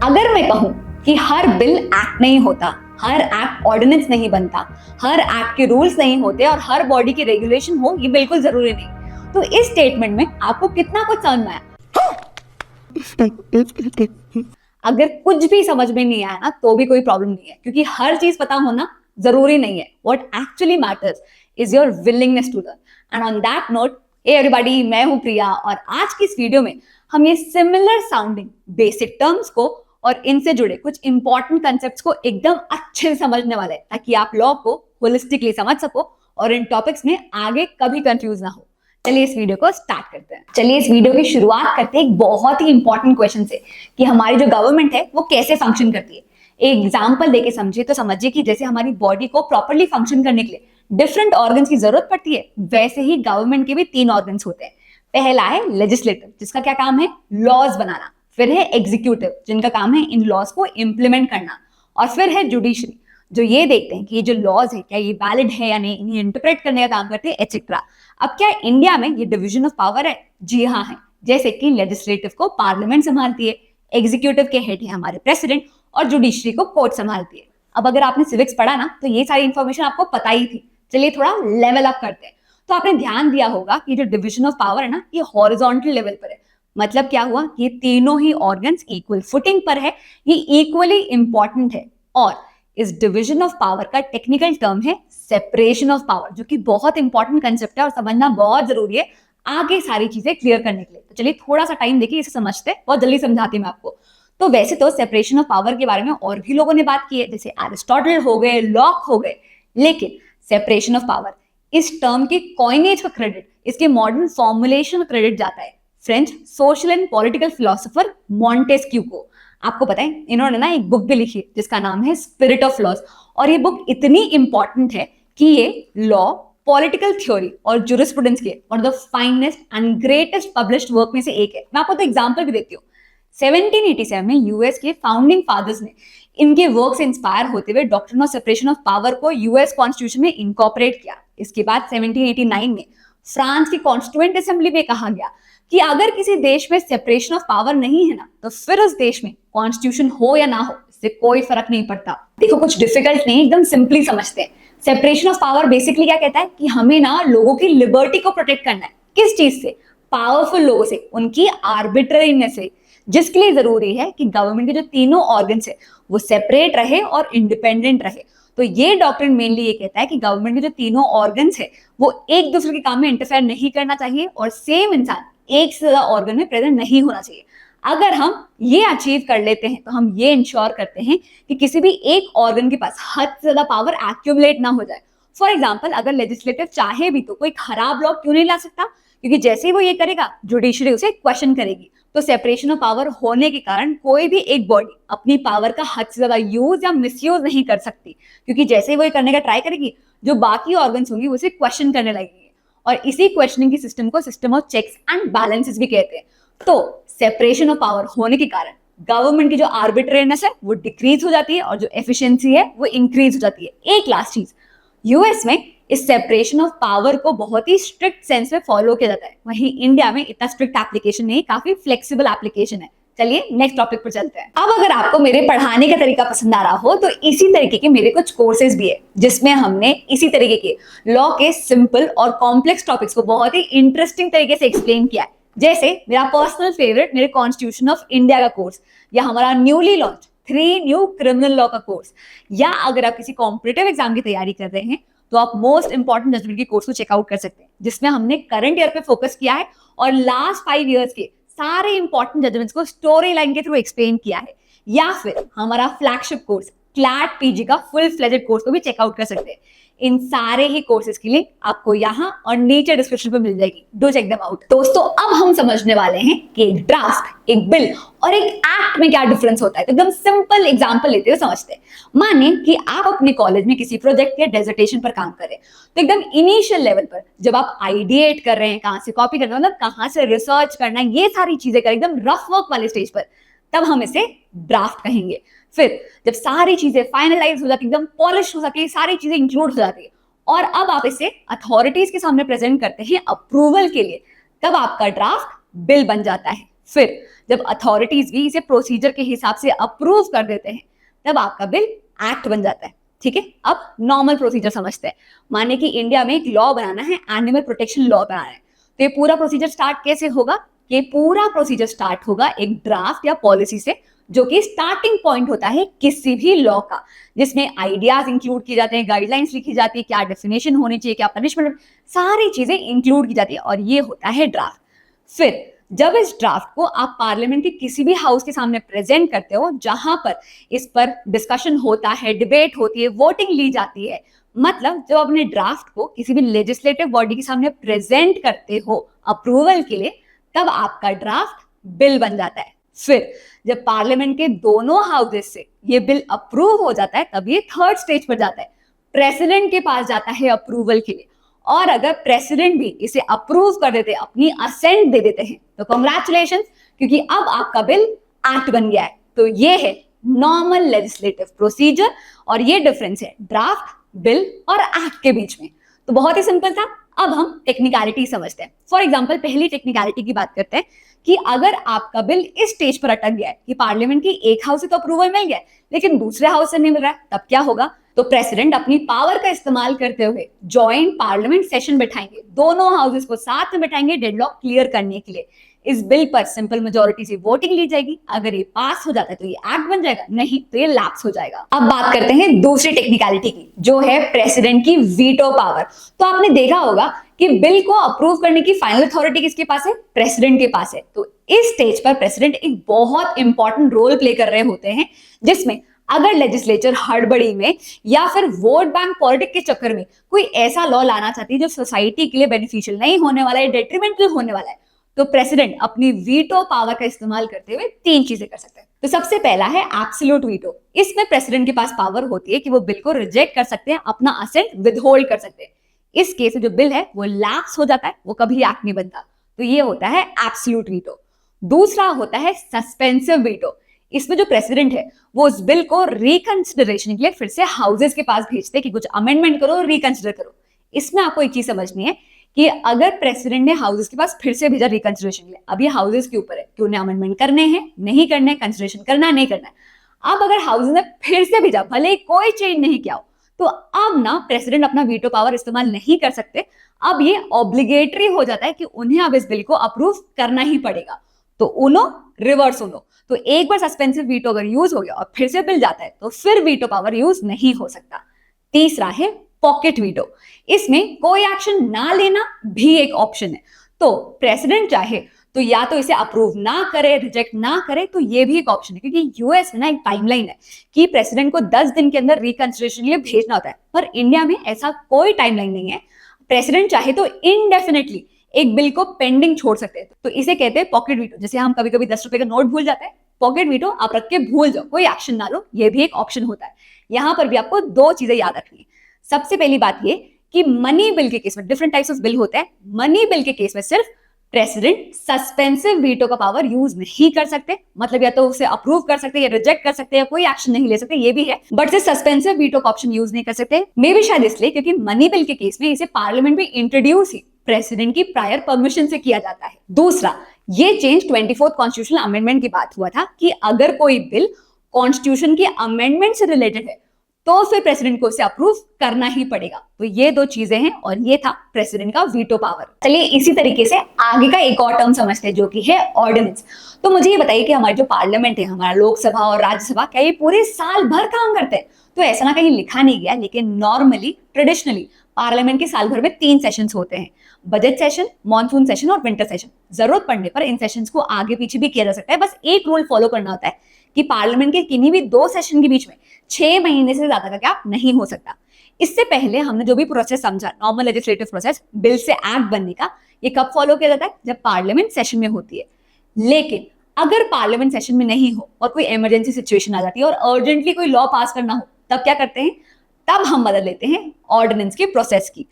अगर मैं कहूं कि हर बिल एक्ट नहीं होता, हर एक्ट ऑर्डिनेंस नहीं बनता, हर एक्ट के रूल्स नहीं होते और हर बॉडी की रेगुलेशन हो, ये बिल्कुल जरूरी नहीं। तो इस स्टेटमेंट में आपको कितना कुछ समझ में आया? अगर कुछ भी समझ में नहीं आया ना तो भी कोई प्रॉब्लम नहीं है, क्योंकि हर चीज पता होना जरूरी नहीं है। What actually matters is your willingness to learn. And on that note, hey everybody, मैं हूं प्रिया और आज की इस वीडियो में हम ये सिमिलर साउंडिंग बेसिक टर्म्स को और इनसे जुड़े कुछ इंपॉर्टेंट कंसेप्ट्स को एकदम अच्छे से समझने वाले हैं, ताकि आप लॉ को होलिस्टिकली समझ सको और इन टॉपिक्स में आगे कभी कंफ्यूज ना हो। चलिए इस वीडियो को स्टार्ट करते हैं। चलिए इस वीडियो की शुरुआत करते हैं एक बहुत ही इंपॉर्टेंट क्वेश्चन से कि हमारी जो गवर्नमेंट है वो कैसे फंक्शन करती है। एक एग्जांपल देके समझिए तो समझिए कि जैसे हमारी बॉडी को प्रॉपर्ली फंक्शन करने के लिए डिफरेंट ऑर्गन्स की जरूरत पड़ती है, वैसे ही गवर्नमेंट के भी 3 ऑर्गन्स होते हैं। पहला है लेजिस्लेटिव, जिसका क्या काम है? लॉज बनाना। फिर है एग्जीक्यूटिव, जिनका काम है इन लॉज को इंप्लीमेंट करना। और फिर है जुडिशरी, जो ये देखते हैं कि ये जो लॉज है क्या ये वैलिड है या नहीं, इन्हें इंटरप्रेट करने का काम करते हैं, एटसेट्रा। अब क्या इंडिया में ये डिवीजन ऑफ पावर है? जी हाँ है। जैसे कि लेजिस्लेटिव को पार्लियामेंट संभालती है, एग्जीक्यूटिव के हेड है हमारे प्रेसिडेंट और जुडिशरी को कोर्ट संभालती है। अब अगर आपने सिविक्स पढ़ा ना तो ये सारी इंफॉर्मेशन आपको पता ही थी। चलिए थोड़ा लेवल अप करते हैं। तो आपने ध्यान दिया होगा कि जो डिवीजन ऑफ पावर है ना, ये हॉरिजॉन्टल लेवल पर है। मतलब क्या हुआ? ये तीनों ही ऑर्गन्स इक्वल फुटिंग पर है, ये इक्वली इंपॉर्टेंट है। और इस डिवीजन ऑफ पावर का टेक्निकल टर्म है सेपरेशन ऑफ पावर, जो कि बहुत इंपॉर्टेंट कंसेप्ट है और समझना बहुत जरूरी है आगे सारी चीजें क्लियर करने के लिए। तो चलिए थोड़ा सा टाइम देखिए, इसे समझते हैं, बहुत जल्दी समझाती हूँ मैं आपको। तो वैसे तो सेपरेशन ऑफ पावर के बारे में और भी लोगों ने बात की है, जैसे एरिस्टोटल हो गए, लॉक हो गए, लेकिन सेपरेशन ऑफ पावर इस टर्म के कॉइनेज का क्रेडिट, इसके मॉडर्न फॉर्मुलेशन का क्रेडिट जाता है French social and political philosopher Montesquieu को। आपको पता है इन्होंने ना एक बुक भी लिखी है जिसका नाम है स्पिरिट ऑफ लॉज, और ये बुक इतनी इंपॉर्टेंट है कि ये लॉ, पॉलिटिकल थ्योरी और जुरिस्प्रूडेंस के one of the finest and greatest published work में से एक है। मैं आपको तो एग्जांपल भी देती हूँ। 1787 में यूएस के फाउंडिंग फादर्स ने इनके वर्क से इंस्पायर होते हुए doctrine of separation of power को यूएस कॉन्स्टिट्यूशन में इनकॉर्पोरेट किया। इसके बाद 1789 में फ्रांस की कॉन्स्टिट्यूएंट असेंबली में कहा गया कि अगर किसी देश में सेपरेशन ऑफ पावर नहीं है ना, तो फिर उस देश में कॉन्स्टिट्यूशन हो या ना हो, इससे कोई फर्क नहीं पड़ता। देखो कुछ डिफिकल्ट नहीं, एकदम सिंपली समझते हैं। सेपरेशन ऑफ पावर बेसिकली क्या कहता है कि हमें ना लोगों की लिबर्टी को प्रोटेक्ट करना है। किस चीज से? पावरफुल लोगों से, उनकी आर्बिट्रेरीनेस से, जिसके लिए जरूरी है कि गवर्नमेंट के जो तीनों ऑर्गन्स है वो सेपरेट रहे और इंडिपेंडेंट रहे। तो ये डॉक्ट्रिन मेनली ये कहता है कि गवर्नमेंट के जो तीनों ऑर्गन्स है वो एक दूसरे के काम में इंटरफेयर नहीं करना चाहिए और सेम इंसान एक से ज्यादा ऑर्गन में प्रेजेंट नहीं होना चाहिए। अगर हम ये अचीव कर लेते हैं तो हम ये इंश्योर करते हैं कि किसी भी एक ऑर्गन के पास हद से ज्यादा पावर एक्यूमुलेट ना हो जाए। फॉर एग्जाम्पल, अगर लेजिस्लेटिव चाहे भी तो कोई खराब लॉ क्यों नहीं ला सकता? क्योंकि जैसे ही वो ये करेगा जुडिशरी उसे क्वेश्चन करेगी। तो सेपरेशन ऑफ पावर होने के कारण कोई भी एक बॉडी अपनी पावर का हद से ज्यादा यूज या मिसयूज नहीं कर सकती, क्योंकि जैसे ही वो ये करने का ट्राई करेगी, जो बाकी ऑर्गन्स होंगी उसे क्वेश्चन करने लगेंगे। और इसी क्वेश्चनिंग की सिस्टम को system of checks and balances भी कहते हैं। तो सेपरेशन ऑफ पावर होने के कारण गवर्नमेंट की जो आर्बिट्रेरीनेस है वो डिक्रीज हो जाती है और जो एफिशिएंसी है वो इंक्रीज हो जाती है। एक लास्ट चीज, यूएस में इस सेपरेशन ऑफ पावर को बहुत ही स्ट्रिक्ट सेंस में फॉलो किया जाता है, वहीं इंडिया में इतना स्ट्रिक्ट एप्लीकेशन नहीं, काफी फ्लेक्सिबल एप्लीकेशन है। चलिए नेक्स्ट टॉपिक पर चलते हैं। अब अगर आपको मेरे पढ़ाने का तरीका पसंद आ रहा हो तो इसी तरीके के मेरे कुछ कोर्सेज भी है, जिसमें हमने इसी तरीके के लॉ के सिंपल और कॉम्प्लेक्स टॉपिक्स को बहुत ही इंटरेस्टिंग तरीके से एक्सप्लेन किया है। जैसे मेरा पर्सनल फेवरेट मेरे कॉन्स्टिट्यूशन ऑफ इंडिया का कोर्स, या हमारा newly launch 3 new criminal law का कोर्स, या अगर आप किसी कॉम्पिटिटिव एग्जाम की तैयारी कर रहे हैं तो आप मोस्ट इंपॉर्टेंट जजमेंट के कोर्स को चेकआउट कर सकते हैं, जिसमें हमने करंट ईयर पे फोकस किया है और लास्ट 5 इयर्स के सारे इंपॉर्टेंट जजमेंट्स को स्टोरी लाइन के थ्रू एक्सप्लेन किया है। या फिर हमारा फ्लैगशिप कोर्स क्लैट पीजी का फुल फ्लेजेड कोर्स को भी चेकआउट कर सकते हैं। इन सारे ही कोर्सेज की लिंक आपको यहाँ और नीचे डिस्क्रिप्शन पे मिल जाएगी, डू चेक देम आउट। दोस्तों अब हम समझने वाले हैं कि एक ड्राफ्ट, एक बिल और एक एक्ट में क्या डिफरेंस होता है। तो एकदम सिंपल एग्जांपल लेते हुए समझते हैं। माने कि आप अपने कॉलेज में किसी प्रोजेक्ट या डेजर्टेशन पर काम कर रहे हैं, तो एकदम इनिशियल लेवल पर जब आप आइडिएट कर रहे हैं, कहाँ से कॉपी कर रहे हैं, मतलब कहाँ से रिसर्च करना है, ये सारी चीजें कर एकदम रफ वर्क वाले स्टेज पर, तब हम इसे ड्राफ्ट कहेंगे। फिर जब सारी चीजें फाइनलाइज हो जाती है, एकदम पॉलिश हो जाती है, सारी चीजें इंक्लूड हो जाती है और अब आप इसे अथॉरिटीज के सामने प्रेजेंट करते हैं अप्रूवल के लिए, तब आपका ड्राफ्ट बिल बन जाता है। फिर जब अथॉरिटीज भी इसे प्रोसीजर के हिसाब से अप्रूव कर देते हैं तब आपका बिल एक्ट बन जाता है। ठीक है, अब नॉर्मल प्रोसीजर समझते हैं। माने कि इंडिया में एक लॉ बनाना है, एनिमल प्रोटेक्शन लॉ बनाना है, तो ये पूरा प्रोसीजर स्टार्ट कैसे होगा? ये पूरा प्रोसीजर स्टार्ट होगा एक ड्राफ्ट या पॉलिसी से, जो कि स्टार्टिंग पॉइंट होता है किसी भी लॉ का, जिसमें आइडियाज इंक्लूड किए जाते हैं, गाइडलाइंस लिखी जाती है, क्या डेफिनेशन होनी चाहिए, क्या पनिशमेंट, सारी चीजें इंक्लूड की जाती है, और ये होता है ड्राफ्ट। फिर जब इस ड्राफ्ट को आप पार्लियामेंट के किसी भी हाउस के सामने प्रेजेंट करते हो, जहां पर इस पर डिस्कशन होता है, डिबेट होती है, वोटिंग ली जाती है, मतलब जब अपने ड्राफ्ट को किसी भी लेजिस्लेटिव बॉडी के सामने प्रेजेंट करते हो अप्रूवल के लिए, तब आपका ड्राफ्ट बिल बन जाता है। फिर जब पार्लियामेंट के दोनों हाउसेस से ये बिल अप्रूव हो जाता है, तब ये थर्ड स्टेज पर जाता है, प्रेसिडेंट के पास जाता है अप्रूवल के लिए। और अगर प्रेसिडेंट भी इसे अप्रूव कर देते, अपनी असेंट दे देते हैं, तो कांग्रेचुलेशन, क्योंकि अब आपका बिल एक्ट बन गया है। तो ये है नॉर्मल लेजिस्लेटिव प्रोसीजर, और ये डिफरेंस है ड्राफ्ट, बिल और एक्ट के बीच में। तो बहुत ही सिंपल था। अब हम टेक्निकलिटी समझते हैं। फॉर एग्जाम्पल, पहली टेक्निकलिटी की बात करते हैं कि अगर आपका बिल इस स्टेज पर अटक गया है कि पार्लियामेंट की एक हाउस से तो अप्रूवल मिल गया है, लेकिन दूसरे हाउस से नहीं मिल रहा है, तब क्या होगा? तो प्रेसिडेंट अपनी पावर का इस्तेमाल करते हुए जॉइंट पार्लियामेंट सेशन बैठाएंगे, दोनों हाउसेस को साथ में बैठाएंगे डेडलॉक क्लियर करने के लिए। इस बिल पर सिंपल मेजोरिटी से वोटिंग ली जाएगी। अगर ये पास हो जाता है तो ये एक्ट बन जाएगा, नहीं तो ये लैप्स हो जाएगा। अब बात करते हैं दूसरी टेक्निकलिटी की, जो है प्रेसिडेंट की वीटो पावर। तो आपने देखा होगा कि बिल को अप्रूव करने की फाइनल अथॉरिटी किसके पास है? प्रेसिडेंट के पास है। तो इस स्टेज पर प्रेसिडेंट एक बहुत इंपॉर्टेंट रोल प्ले कर रहे होते हैं, जिसमें अगर लेजिस्लेचर हड़बड़ी में या फिर वोट बैंक पॉलिटिक्स के चक्कर में कोई ऐसा लॉ लाना चाहती है जो सोसाइटी के लिए बेनिफिशियल नहीं होने वाला है, डेट्रीमेंटल होने वाला है, तो प्रेसिडेंट अपनी वीटो पावर का इस्तेमाल करते हुए तीन चीजें कर सकते हैं। तो सबसे पहला है एब्सोल्यूट वीटो। इसमें प्रेसिडेंट के पास पावर होती है कि वो बिल को रिजेक्ट कर सकते हैं, अपना असेंट विदहोल्ड कर सकते हैं। इस केस में जो बिल है वो लैप्स हो जाता है, वो कभी एक्ट नहीं बनता। तो ये होता है एब्सोल्यूट वीटो। दूसरा होता है सस्पेंसिव वीटो। इसमें जो प्रेसिडेंट है वो उस बिल को रिकंसिडरेशन के लिए फिर से हाउसेस के पास भेजते हैं कि कुछ अमेंडमेंट करो, रिकंसिडर करो। इसमें आपको एक चीज समझनी है कि अगर प्रेसिडेंट ने हाउसेस के पास फिर से भेजा रिकंसिडरेशन के लिए, अब ये हाउसेस के ऊपर है कि उन्हें अमेंडमेंट करने हैं, नहीं करने, कंसिडरेशन करना, नहीं करना है। अब अगर हाउसेस ने फिर से भेजा, भले ही कोई चेंज नहीं किया हो, तो अब ना प्रेसिडेंट अपना वीटो पावर इस्तेमाल नहीं कर सकते। अब ये ऑब्लिगेटरी हो जाता है कि उन्हें अब इस बिल को अप्रूव करना ही पड़ेगा। तो उनो रिवर्स उनो। तो एक बार सस्पेंसिव वीटो अगर यूज हो गया और फिर से बिल जाता है, तो फिर वीटो पावर यूज नहीं हो सकता। तीसरा है पॉकेट वीटो। इसमें कोई एक्शन ना लेना भी एक ऑप्शन है। तो प्रेसिडेंट चाहे तो या तो इसे अप्रूव ना करे, रिजेक्ट ना करे, तो ये भी एक ऑप्शन है। क्योंकि यूएस में ना एक टाइमलाइन है कि प्रेसिडेंट को 10 दिन के अंदर रिकंसिडरेशन के लिए भेजना होता है, पर इंडिया में ऐसा कोई टाइमलाइन नहीं है। प्रेसिडेंट चाहे तो इनडेफिनेटली एक बिल को पेंडिंग छोड़ सकते हैं। तो इसे कहते हैं पॉकेट वीटो। जैसे हम कभी कभी 10 रुपए का नोट भूल जाते हैं, पॉकेट वीटो आप रख के भूल जाओ, कोई एक्शन ना लो, ये भी एक ऑप्शन होता है। यहां पर भी आपको दो चीजें याद रखनी है। सबसे पहली बात ये कि मनी बिल के केस में डिफरेंट टाइप्स ऑफ बिल होते हैं। मनी बिल के केस में सिर्फ प्रेसिडेंट सस्पेंसिव वीटो का पावर यूज नहीं कर सकते, मतलब या तो उसे अप्रूव कर सकते हैं या रिजेक्ट कर सकते हैं, या कोई एक्शन नहीं ले सकते, ये भी है, बट से सस्पेंसिव वीटो का ऑप्शन यूज नहीं कर सकते। मे भी शायद इसलिए क्योंकि मनी बिल के केस में इसे पार्लियामेंट में इंट्रोड्यूस ही प्रेसिडेंट की प्रायर परमिशन से किया जाता है। दूसरा, ये चेंज 24th कॉन्स्टिट्यूशनल अमेंडमेंट की बात हुआ था कि अगर कोई बिल कॉन्स्टिट्यूशन के अमेंडमेंट से रिलेटेड है तो फिर प्रेसिडेंट को उसे अप्रूव करना ही पड़ेगा। तो ये दो चीजें हैं, और ये था प्रेसिडेंट का वीटो पावर। चलिए इसी तरीके से आगे का एक और टर्म समझते हैं, जो कि है ऑर्डिनेंस। तो मुझे ये बताइए कि हमारी जो पार्लियामेंट है, हमारा लोकसभा और राज्यसभा, क्या ये पूरे साल भर काम करते हैं? तो ऐसा ना कहीं लिखा नहीं गया, लेकिन नॉर्मली ट्रेडिशनली पार्लियामेंट के साल भर में 3 सेशंस होते हैं, बजट सेशन, मॉनसून सेशन और विंटर सेशन। जरूरत पड़ने पर इन सेशंस को आगे पीछे भी किया जा सकता है। बस एक रूल फॉलो करना होता है कि पार्लियामेंट के किन्हीं भी 2 सेशन के बीच में 6 महीने से ज्यादा का गैप नहीं हो सकता। इससे पहले हमने जो भी प्रोसेस समझा, नॉर्मल लेजिस्लेटिव प्रोसेस, बिल से एक्ट बनने का, ये कब फॉलो किया जाता है? जब पार्लियामेंट सेशन में होती है। लेकिन अगर पार्लियामेंट सेशन में नहीं हो और कोई इमरजेंसी सिचुएशन आ जाती है और अर्जेंटली कोई लॉ पास करना हो, तब क्या करते हैं? तब हम मदद लेते हैं ऑर्डिनेंस के प्रोसेस की।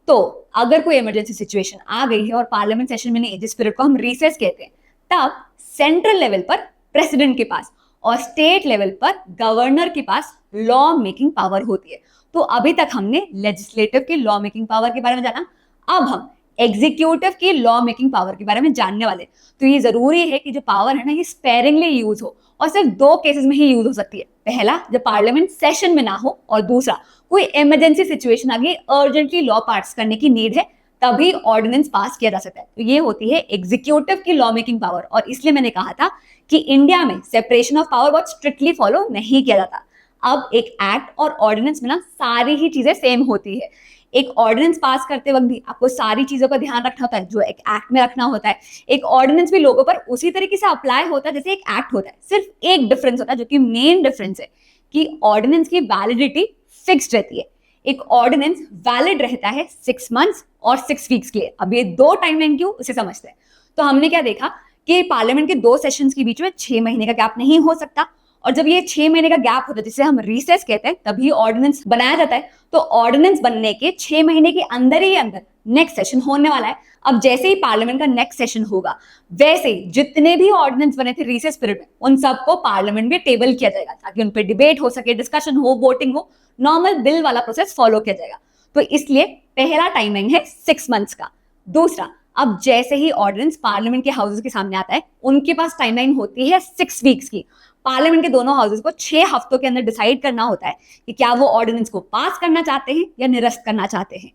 तो अगर कोई इमरजेंसी सिचुएशन आ गई है और पार्लियामेंट सेशन में नहीं, जिस पीरियड को हम रिसेस कहते हैं, तब सेंट्रल लेवल पर प्रेसिडेंट के पास और स्टेट लेवल पर गवर्नर के पास लॉ मेकिंग पावर होती है। तो अभी तक हमने लेजिस्लेटिव के लॉ मेकिंग पावर के बारे में जाना। अब हम एग्जीक्यूटिव की लॉ मेकिंग पावर के बारे में जानने वाले। तो ये जरूरी है कि जो पावर है ना ये स्पेयरिंगली यूज हो, और सिर्फ दो केसेस में ही यूज हो सकती है। पहला, जब पार्लियामेंट सेशन में ना हो, और दूसरा, कोई इमरजेंसी सिचुएशन आ गई, अर्जेंटली लॉ पास करने की नीड है, तभी ऑर्डिनेंस पास किया जा सकता है। तो ये होती है एग्जीक्यूटिव की लॉ मेकिंग पावर। और इसलिए मैंने कहा था कि इंडिया में सेपरेशन ऑफ पावर बहुत स्ट्रिक्टली फॉलो नहीं किया जाता। अब एक एक्ट और ऑर्डिनेंस में ना सारी ही चीजें सेम होती है। एक ऑर्डिनेंस पास करते वक्त भी आपको सारी चीजों का ध्यान रखना होता है जो एक एक्ट में रखना होता है। एक ऑर्डिनेंस भी लोगों पर उसी तरीके से अप्लाई होता है जैसे एक एक्ट होता है। सिर्फ एक डिफरेंस होता है, जो कि मेन डिफरेंस है, कि ऑर्डिनेंस की वैलिडिटी फिक्स्ड रहती है। एक ऑर्डिनेंस वैलिड रहता है 6 मंथ्स और 6 वीक्स के लिए। अब ये दो टाइमलाइन क्यों, उसे समझते हैं। तो हमने क्या देखा कि पार्लियामेंट के 2 सेशंस के बीच में 6 महीने का गैप नहीं हो सकता, और जब ये 6 महीने का गैप होता है जिसे हम रिसेस कहते हैं, तभी ऑर्डिनेंस बनाया जाता है। तो ऑर्डिनेंस बनने के 6 महीने के अंदर ही अंदर नेक्स्ट सेशन होने वाला है। अब जैसे ही पार्लियामेंट का नेक्स्ट सेशन होगा, वैसे ही जितने भी ऑर्डिनेंस बने थे रिसेस पीरियड में, उन सबको पार्लियामेंट में टेबल किया जाएगा ताकि उन पर डिबेट हो सके, डिस्कशन हो, वोटिंग हो, नॉर्मल बिल वाला प्रोसेस फॉलो किया जाएगा। तो इसलिए पहला टाइमिंग है 6 मंथ्स का। दूसरा, अब जैसे ही ऑर्डिनेंस पार्लियामेंट के हाउसेस के सामने आता है, उनके पास टाइमलाइन होती है 6 वीक्स की। पार्लियामेंट के दोनों हाउसेस को 6 हफ्तों के अंदर डिसाइड करना होता है कि क्या वो ऑर्डिनेंस को पास करना चाहते हैं या निरस्त करना चाहते हैं।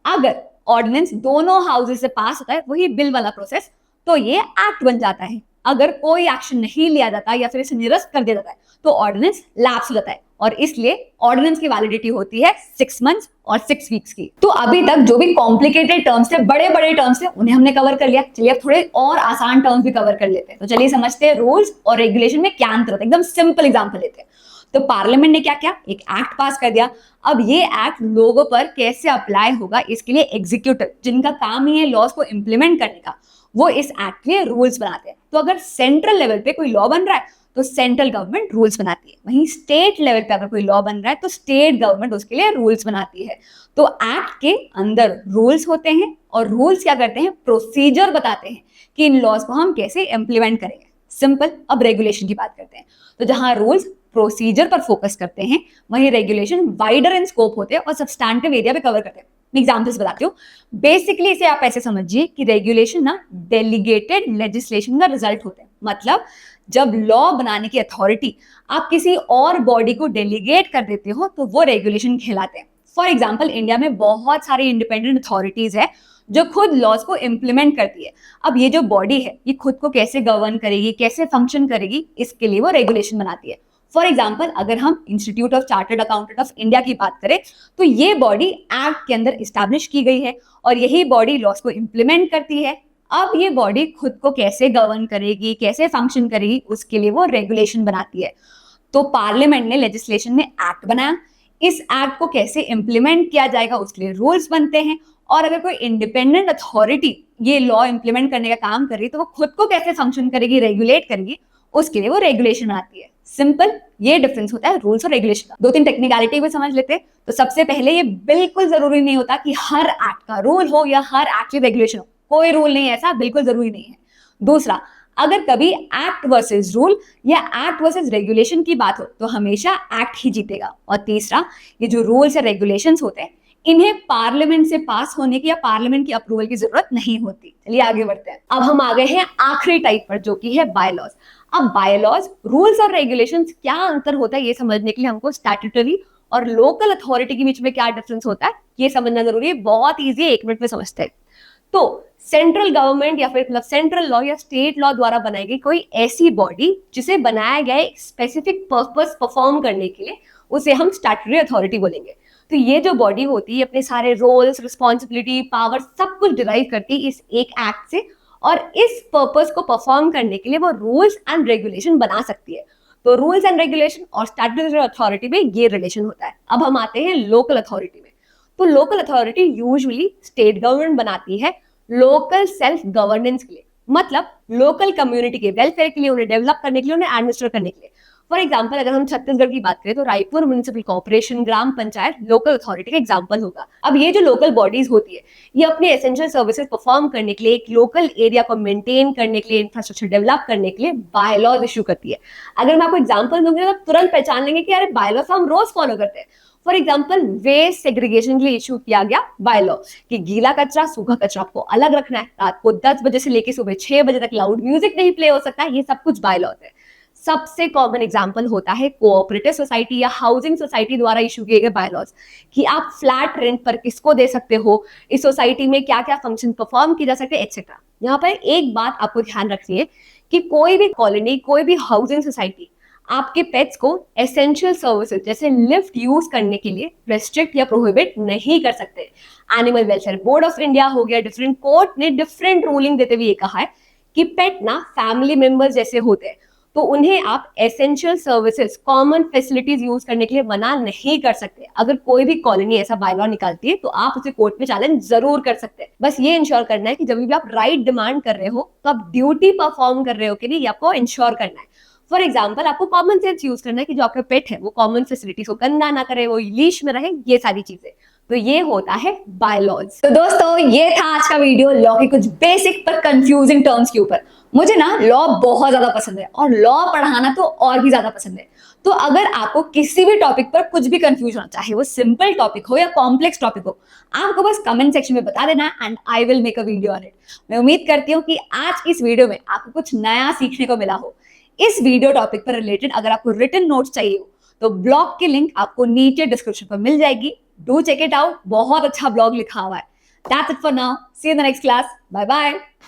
अगर ऑर्डिनेंस दोनों हाउसेस से पास होता है, वही बिल वाला प्रोसेस, तो ये एक्ट बन जाता है। अगर कोई एक्शन नहीं लिया जाता या फिर इसे निरस्त कर दिया जाता है, तो ऑर्डिनेंस लैप्स हो जाता है, और इसलिए ऑर्डिनेंस की वैलिडिटी होती है 6 मंथ्स और 6 वीक्स की। तो अभी तक जो भी कॉम्प्लिकेटेड टर्म्स थे, बड़े बड़े टर्म्स थे, उन्हें हमने कवर कर लिया। चलिए अब थोड़े और आसान टर्म्स भी कवर कर लेते हैं। तो चलिए समझते हैं रूल्स और रेगुलेशन में क्या अंतर होता है। एकदम सिंपल एग्जांपल लेते हैं। तो पार्लियामेंट ने क्या किया, एक एक्ट पास कर दिया। अब ये एक्ट लोगों पर कैसे अप्लाई होगा, इसके लिए एग्जीक्यूटिव, जिनका काम ही है लॉज को इंप्लीमेंट करने का, वो इस एक्ट के रूल्स बनाते हैं। तो अगर सेंट्रल लेवल पे कोई लॉ बन रहा है तो सेंट्रल गवर्नमेंट रूल्स बनाती है, वहीं स्टेट लेवल पे अगर कोई लॉ बन रहा है तो स्टेट गवर्नमेंट उसके लिए रूल्स बनाती है। तो एक्ट के अंदर रूल्स होते हैं, और रूल्स क्या करते हैं, प्रोसीजर बताते हैं कि इन लॉज को हम कैसे इंप्लीमेंट करेंगे। सिंपल। अब रेगुलेशन की बात करते हैं। तो जहां रूल्स प्रोसीजर पर फोकस करते हैं, वहीं रेगुलेशन वाइडर इन स्कोप होते हैं और सब्सटैंटिव एरिया पे कवर करते हैं। मैं एग्जांपल्स बताती हूँ। बेसिकली इसे आप ऐसे समझिए कि रेगुलेशन ना डेलीगेटेड लेजिस्लेशन का रिजल्ट होते हैं। मतलब जब लॉ बनाने की अथॉरिटी आप किसी और बॉडी को डेलीगेट कर देते हो, तो वो रेगुलेशन कहलाते हैं। फॉर एग्जाम्पल, इंडिया में बहुत सारी इंडिपेंडेंट अथॉरिटीज है जो खुद लॉज को इंप्लीमेंट करती है। अब ये जो बॉडी है, ये खुद को कैसे गवर्न करेगी, कैसे फंक्शन करेगी, इसके लिए वो रेगुलेशन बनाती है। फॉर एग्जाम्पल, अगर हम institute of chartered accountant of India की बात करें, तो ये बॉडी एक्ट के अंदर इस्टेब्लिश की गई है, और यही बॉडी लॉज को इंप्लीमेंट करती है। अब ये बॉडी खुद को कैसे गवर्न करेगी, कैसे फंक्शन करेगी, उसके लिए वो रेगुलेशन बनाती है। तो पार्लियामेंट ने, लेजिस्लेशन ने एक्ट बनाया, इस एक्ट को कैसे इंप्लीमेंट किया जाएगा उसके लिए रूल्स बनते हैं। और अगर कोई इंडिपेंडेंट अथॉरिटी ये लॉ इंप्लीमेंट करने का काम कर रही है, तो वो खुद को कैसे फंक्शन करेगी, रेगुलेट करेगी, उसके लिए वो रेगुलेशन बनाती है। सिंपल, ये डिफरेंस होता है रूल्स और रेगुलेशन का। 2-3 टेक्निकलिटी भी समझ लेते हैं। तो सबसे पहले, ये बिल्कुल जरूरी नहीं होता कि हर एक्ट का रूल हो या हर एक्ट की रेगुलेशन हो। कोई रूल नहीं है, ऐसा बिल्कुल जरूरी नहीं है। दूसरा, अगर कभी एक्ट वर्सेस रूल या एक्ट वर्सेस रेगुलेशन की बात हो, तो हमेशा एक्ट ही जीतेगा। और तीसरा, ये जो रूल्स या रेगुलेशंस होते हैं, इन्हें पार्लियामेंट से पास होने की या पार्लियामेंट की अप्रूवल की जरूरत नहीं होती। चलिए आगे बढ़ते हैं। अब हम आ गए हैं आखिरी टाइप पर, जो कि है बायलॉज। अब बायलॉज, रूल्स और रेगुलेशंस, क्या अंतर होता है ये समझने के लिए हमको स्टैट्यूटरी और लोकल अथॉरिटी के बीच में क्या डिफरेंस होता है ये समझना जरूरी है। बहुत ईजी है, 1 मिनट में समझते हैं। तो सेंट्रल गवर्नमेंट या फिर मतलब सेंट्रल लॉ या स्टेट लॉ द्वारा बनाई गई कोई ऐसी बॉडी जिसे बनाया गया है स्पेसिफिक पर्पस परफॉर्म करने के लिए, उसे हम स्टैट्यूटरी अथॉरिटी बोलेंगे। तो ये जो बॉडी होती है अपने सारे रोल्स, रिस्पॉन्सिबिलिटी, पावर सब कुछ डिराइव करती है इस एक एक्ट से, और इस पर्पस को परफॉर्म करने के लिए वो रूल्स एंड रेगुलेशन बना सकती है। तो रूल्स एंड रेगुलेशन और स्टैट्यूटरी अथॉरिटी में ये रिलेशन होता है। अब हम आते हैं लोकल अथॉरिटी में। तो local authority usually state government बनाती है लोकल सेल्फ गवर्नेंस के लिए, मतलब लोकल कम्युनिटी के वेलफेयर के लिए, उन्हें डेवलप करने के लिए, उन्हें एडमिनिस्टर करने के लिए। फॉर एग्जाम्पल, अगर हम छत्तीसगढ़ की बात करें तो रायपुर म्युनिसिपल कॉर्पोरेशन, ग्राम पंचायत लोकल अथॉरिटी का एग्जाम्पल होगा। अब ये जो लोकल बॉडीज होती है, ये अपने एसेंशियल सर्विसेज परफॉर्म करने के लिए, एक लोकल एरिया को मेंटेन करने के लिए, इंफ्रास्ट्रक्चर डेवलप करने के लिए बायलॉज इशू करती है। अगर मैं आपको एग्जाम्पल दूंगी तो तुरंत पहचान लेंगे कि अरे बायलॉज हम रोज फॉलो करते हैं। फॉर एग्जाम्पल वेस्ट सेग्रीगेशन के लिए इशू किया गया बाय लॉ कि गीला कचरा सूखा कचरा आपको अलग रखना है, रात को 10 बजे से लेकर सुबह 6 बजे तक लाउड म्यूजिक नहीं प्ले हो सकता, ये सब कुछ बाय लॉ है। सबसे कॉमन एग्जाम्पल होता है कोऑपरेटिव सोसाइटी या हाउसिंग सोसाइटी द्वारा इशू किए गए बायलॉज कि आप फ्लैट रेंट पर किसको दे सकते हो, इस सोसाइटी में क्या क्या फंक्शन परफॉर्म किए जा सकते हैं एक्सेट्रा। यहाँ पर एक बात आपको ध्यान रखनी है कि कोई भी कॉलोनी, कोई भी हाउसिंग सोसाइटी आपके पेट्स को एसेंशियल सर्विसेज जैसे लिफ्ट यूज करने के लिए रेस्ट्रिक्ट या प्रोहिबिट नहीं कर सकते। Animal welfare board of India हो गया, डिफरेंट कोर्ट ने डिफरेंट रूलिंग देते हुए ये कहा है कि पेट ना फैमिली मेंबर्स जैसे होते हैं, तो उन्हें आप essential services, common facilities use करने के लिए मना नहीं कर सकते। अगर कोई भी कॉलोनी ऐसा बायलॉ निकालती है तो आप उसे कोर्ट में चैलेंज जरूर कर सकते हैं। बस ये इंश्योर करना है कि जब भी आप राइट डिमांड कर रहे हो तो आप ड्यूटी परफॉर्म कर रहे हो कि नहीं, ये आपको इंश्योर करना है। फॉर एग्जाम्पल आपको कॉमन सेंस यूज करना है कि जो आपका पेट है वो कॉमन फैसिलिटीज को गंदा ना करे, वो लीश में रहे, ये सारी चीजें। तो ये होता है बायलॉज। तो दोस्तों ये था आज का वीडियो लॉ के कुछ बेसिक पर कंफ्यूजिंग टर्म्स के ऊपर। मुझे ना लॉ बहुत ज्यादा पसंद है और लॉ पढ़ाना तो और भी ज्यादा पसंद है। तो अगर आपको किसी भी टॉपिक पर कुछ भी कंफ्यूजन हो, चाहे वो सिंपल टॉपिक हो या कॉम्प्लेक्स टॉपिक हो, आपको बस कमेंट सेक्शन में बता देना and I will make a video on it. मैं उम्मीद करती हूँ कि आज की इस वीडियो में आपको कुछ नया सीखने को मिला हो। इस वीडियो टॉपिक पर रिलेटेड अगर आपको रिटन नोट्स चाहिए हो तो ब्लॉग की लिंक आपको नीचे डिस्क्रिप्शन पर मिल जाएगी। डू चेक इट आउट, बहुत अच्छा ब्लॉग लिखा हुआ है। That's it for now. See you in the next class. Bye bye.